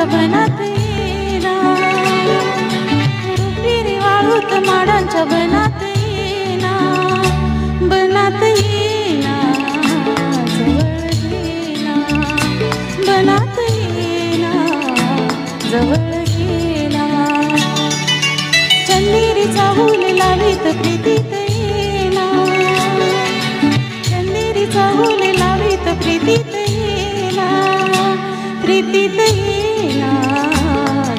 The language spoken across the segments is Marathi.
माडांच्या बनात येना, रुपेरी वाळूत माडांच्या बनात येना, बनात येना, जवळ गेला, बनात येना, जवळ गेला. चंदेरीचा फूल लावीत प्रीतीत येना, चंदेरीचा फूल लावीत प्रीतीत येना, प्रीतीत येना,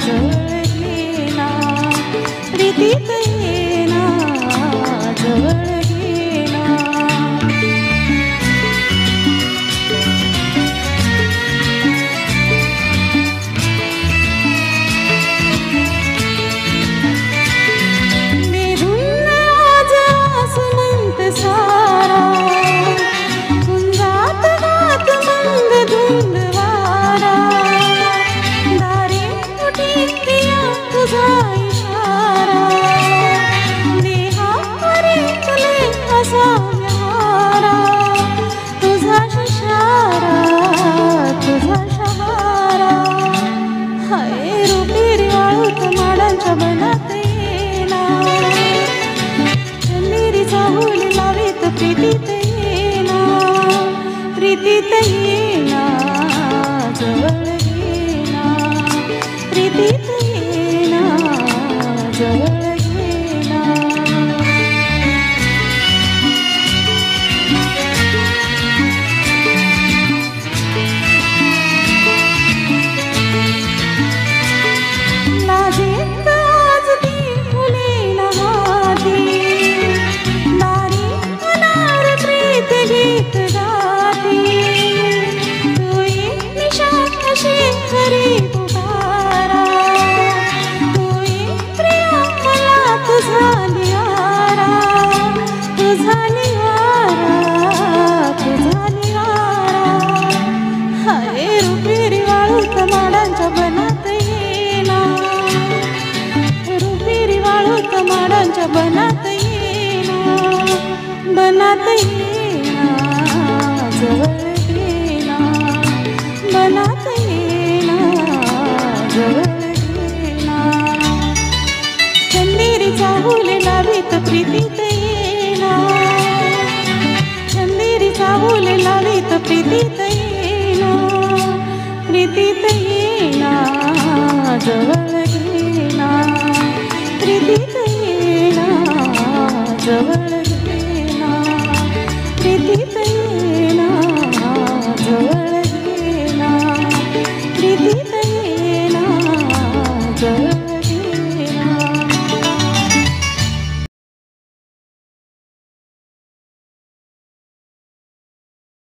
जवळ गेला, प्रीतीत येना, जवळ गेला. मेरुण आज आसमंत सारा, कुंजात गात मंद धुंद वारा, दारी उठी प्रिया तुझा इशारा, देहावरी तुले असा विहारा, तुझा इशारा, तुझा शहारा. हाय रुपेरी वाळूत माडांच्या बनात येना, चंदेरीचा फूल लावीत प्रीतीत येना, प्रीतीत येना, जवळ गेला, प्रीतीत येना, जवळ गेला. लाजेत आज ती फुलेला हाती, दारी अनार प्रीत गीत गाती, तोही निशा अशी खरी पुकारा, तोही प्रिया मला तुझा निहारा, तुझा निहारा, तुझा निहारा. हाय रुपेरी वाळूत माडांच्या बनात येना, रुपेरी वाळूत माडांच्या बनात येना, बनात येना, जवळ गेला, बनात येना, जवळ गेला. चंदेरीचा फूल लावीत प्रीतीत येना, चंदेरीचा फूल लावीत प्रीतीत येना, प्रीतीत येना, जवळ गेला, प्रीतीत येना, जवळ